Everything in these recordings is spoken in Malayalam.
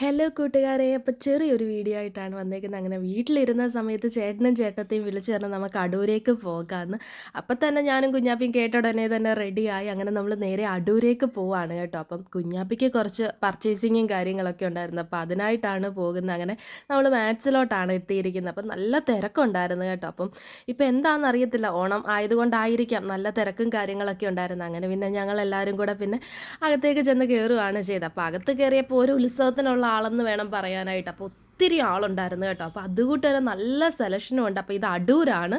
ഹലോ കൂട്ടുകാരെ! അപ്പോൾ ചെറിയൊരു വീഡിയോ ആയിട്ടാണ് വന്നേക്കുന്നത്. അങ്ങനെ വീട്ടിലിരുന്ന സമയത്ത് ചേട്ടനും ചേട്ടത്തിയും വിളിച്ച് പറഞ്ഞു നമുക്ക് അടൂരേക്ക് പോകാമെന്ന്. അപ്പം തന്നെ ഞാനും കുഞ്ഞാപ്പിയും കേട്ട ഉടനെ തന്നെ റെഡിയായി. അങ്ങനെ നമ്മൾ നേരെ അടൂരേക്ക് പോവാണ് കേട്ടോ. അപ്പം കുഞ്ഞാപ്പിക്ക് കുറച്ച് പർച്ചേസിങ്ങും കാര്യങ്ങളൊക്കെ ഉണ്ടായിരുന്നു. അപ്പോൾ അതിനായിട്ടാണ് പോകുന്നത്. അങ്ങനെ നമ്മൾ മാത്സിലോട്ടാണ് എത്തിയിരിക്കുന്നത്. അപ്പം നല്ല തിരക്കുണ്ടായിരുന്നു കേട്ടോ. അപ്പം ഇപ്പം എന്താണെന്ന് അറിയത്തില്ല. ഓണം ആയതുകൊണ്ടായിരിക്കാം നല്ല തിരക്കും കാര്യങ്ങളൊക്കെ ഉണ്ടായിരുന്നു. അങ്ങനെ പിന്നെ ഞങ്ങളെല്ലാവരും കൂടെ പിന്നെ അകത്തേക്ക് ചെന്ന് കയറുകയാണ് ചെയ്തത്. അപ്പോൾ അകത്ത് കയറിയപ്പോൾ ഒരു ഉത്സവത്തിനുള്ള ആളെന്ന് വേണം പറയാനായിട്ട്. അപ്പോൾ ഒത്തിരി ആളുണ്ടായിരുന്നു കേട്ടോ. അപ്പോൾ അതുകൂട്ട് തന്നെ നല്ല സെലക്ഷനും ഉണ്ട്. അപ്പോൾ ഇത് അടൂരാണ്.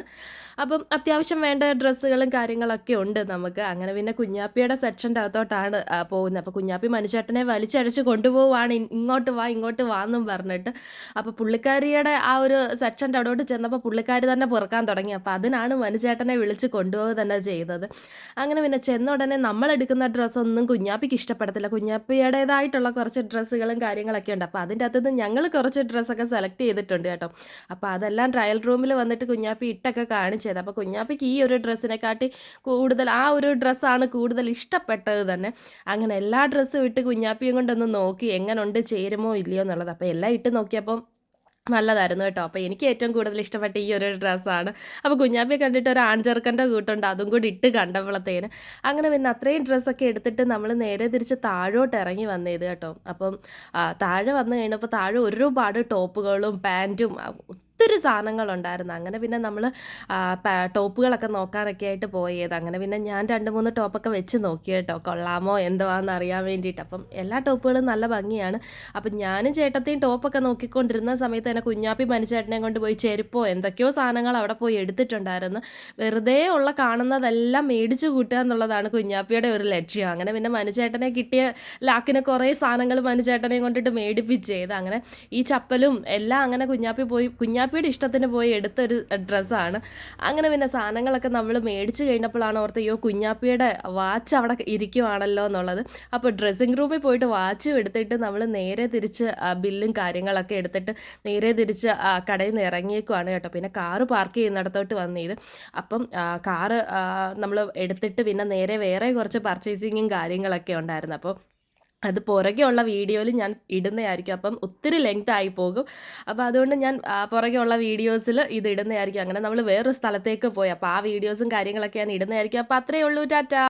അപ്പം അത്യാവശ്യം വേണ്ട ഡ്രസ്സുകളും കാര്യങ്ങളൊക്കെ ഉണ്ട് നമുക്ക്. അങ്ങനെ പിന്നെ കുഞ്ഞാപ്പിയുടെ സെക്ഷൻ്റെ അകത്തോട്ടാണ് പോകുന്നത്. അപ്പോൾ കുഞ്ഞാപ്പി മനുചേട്ടനെ വലിച്ചഴച്ച് കൊണ്ടുപോവാണ്. ഇങ്ങോട്ട് വാ, ഇങ്ങോട്ട് വാ എന്നും പറഞ്ഞിട്ട്. അപ്പോൾ പുള്ളിക്കാരിയുടെ ആ ഒരു സെക്ഷൻ്റെ അവിടോട്ട് ചെന്നപ്പോൾ പുള്ളിക്കാരി തന്നെ പെറുക്കാൻ തുടങ്ങി. അപ്പോൾ അതിനാണ് മനുചേട്ടനെ വിളിച്ച് കൊണ്ടുപോവുക തന്നെ ചെയ്തത്. അങ്ങനെ പിന്നെ ചെന്ന ഉടനെ നമ്മളെടുക്കുന്ന ഡ്രസ്സൊന്നും കുഞ്ഞാപ്പിക്ക് ഇഷ്ടപ്പെടത്തില്ല. കുഞ്ഞാപ്പിയുടേതായിട്ടുള്ള കുറച്ച് ഡ്രസ്സുകളും കാര്യങ്ങളൊക്കെ ഉണ്ട്. അപ്പോൾ അതിൻ്റെ അകത്തുനിന്ന് ഞങ്ങൾ കുറച്ച് ഡ്രസ്സൊക്കെ സെലക്ട് ചെയ്തിട്ടുണ്ട് കേട്ടോ. അപ്പോൾ അതെല്ലാം ട്രയൽ റൂമിൽ വന്നിട്ട് കുഞ്ഞാപ്പി ഇട്ടൊക്കെ കാണിച്ചത്. അപ്പോൾ കുഞ്ഞാപ്പിക്ക് ഈ ഒരു ഡ്രസ്സിനെക്കാട്ടി കൂടുതൽ ആ ഒരു ഡ്രസ്സാണ് കൂടുതൽ ഇഷ്ടപ്പെട്ടത് തന്നെ. അങ്ങനെ എല്ലാ ഡ്രസ്സും ഇട്ട് കുഞ്ഞാപ്പിയും കൊണ്ടൊന്ന് നോക്കി എങ്ങനുണ്ട്, ചേരുമോ ഇല്ലയോ എന്നുള്ളത്. അപ്പോൾ എല്ലാം ഇട്ട് നോക്കിയപ്പം നല്ലതായിരുന്നു കേട്ടോ. അപ്പോൾ എനിക്ക് ഏറ്റവും കൂടുതൽ ഇഷ്ടപ്പെട്ട ഈ ഒരു ഡ്രസ്സാണ്. അപ്പോൾ കുഞ്ഞാപ്പിയെ കണ്ടിട്ട് ഒരു ആൺചെറുക്കൻ്റെ കൂട്ടുണ്ട്. അതും കൂടി ഇട്ട് കണ്ടപ്പോഴത്തേന് അങ്ങനെ പിന്നെ അത്രയും ഡ്രസ്സൊക്കെ എടുത്തിട്ട് നമ്മൾ നേരെ തിരിച്ച് താഴോട്ട് ഇറങ്ങി വന്നത് കേട്ടോ. അപ്പം താഴെ വന്നു കഴിഞ്ഞപ്പോൾ താഴെ ഒരുപാട് ടോപ്പുകളും പാൻറ്റും ഒത്തിരി സാധനങ്ങളുണ്ടായിരുന്നു. അങ്ങനെ പിന്നെ നമ്മൾ ടോപ്പുകളൊക്കെ നോക്കാനൊക്കെ ആയിട്ട് പോയത്. അങ്ങനെ പിന്നെ ഞാൻ 2, 3 ടോപ്പൊക്കെ വെച്ച് നോക്കി കേട്ടോ. കൊള്ളാമോ എന്തുവാന്ന് അറിയാൻ വേണ്ടിയിട്ട്. അപ്പം എല്ലാ ടോപ്പുകളും നല്ല ഭംഗിയാണ്. അപ്പം ഞാനും ചേട്ടത്തിയും ടോപ്പൊക്കെ നോക്കിക്കൊണ്ടിരുന്ന സമയത്ത് തന്നെ കുഞ്ഞാപ്പി മനുചേട്ടനെ കൊണ്ട് പോയി ചെരുപ്പോ എന്തൊക്കെയോ സാധനങ്ങൾ അവിടെ പോയി എടുത്തിട്ടുണ്ടായിരുന്നു. വെറുതെ ഉള്ള കാണുന്നതെല്ലാം മേടിച്ചു കൂട്ടുക എന്നുള്ളതാണ് കുഞ്ഞാപ്പിയുടെ ഒരു ലക്ഷ്യം. അങ്ങനെ പിന്നെ മനുചേട്ടനെ കിട്ടിയ ലാക്കിന് കുറേ സാധനങ്ങൾ മനുചേട്ടനെ കൊണ്ടിട്ട് മേടിപ്പിച്ചത്. അങ്ങനെ ഈ ചപ്പലും എല്ലാം അങ്ങനെ കുഞ്ഞാപ്പിയുടെ ഇഷ്ടത്തിന് പോയി എടുത്തൊരു ഡ്രസ്സാണ്. അങ്ങനെ പിന്നെ സാധനങ്ങളൊക്കെ നമ്മൾ മേടിച്ച് കഴിഞ്ഞപ്പോഴാണ് ഓർത്ത് അയ്യോ കുഞ്ഞാപ്പിയുടെ വാച്ച് അവിടെ ഇരിക്കുവാണല്ലോ എന്നുള്ളത്. അപ്പോൾ ഡ്രസ്സിങ് റൂമിൽ പോയിട്ട് വാച്ചും എടുത്തിട്ട് നമ്മൾ നേരെ തിരിച്ച് ബില്ലും കാര്യങ്ങളൊക്കെ എടുത്തിട്ട് നേരെ തിരിച്ച് കടയിൽ നിന്ന് ഇറങ്ങിയേക്കുവാണ് കേട്ടോ. പിന്നെ കാറ് പാർക്ക് ചെയ്യുന്നിടത്തോട്ട് വന്നത്. അപ്പം കാറ് നമ്മൾ എടുത്തിട്ട് പിന്നെ നേരെ വേറെ കുറച്ച് പർച്ചേസിങ്ങും കാര്യങ്ങളൊക്കെ ഉണ്ടായിരുന്നു. അപ്പോൾ അത് പുറകെയുള്ള വീഡിയോയിൽ ഞാൻ ഇടുന്നതായിരിക്കും. അപ്പം ഒത്തിരി ലെങ്ത് ആയി പോകും. അപ്പോൾ അതുകൊണ്ട് ഞാൻ പുറകെയുള്ള വീഡിയോസിൽ ഇത് ഇടുന്നതായിരിക്കും. അങ്ങനെ നമ്മൾ വേറൊരു സ്ഥലത്തേക്ക് പോയി. അപ്പോൾ ആ വീഡിയോസും കാര്യങ്ങളൊക്കെ ഞാൻ ഇടുന്നതായിരിക്കും. അപ്പോൾ അത്രയേ ഉള്ളൂ. ടാറ്റാ.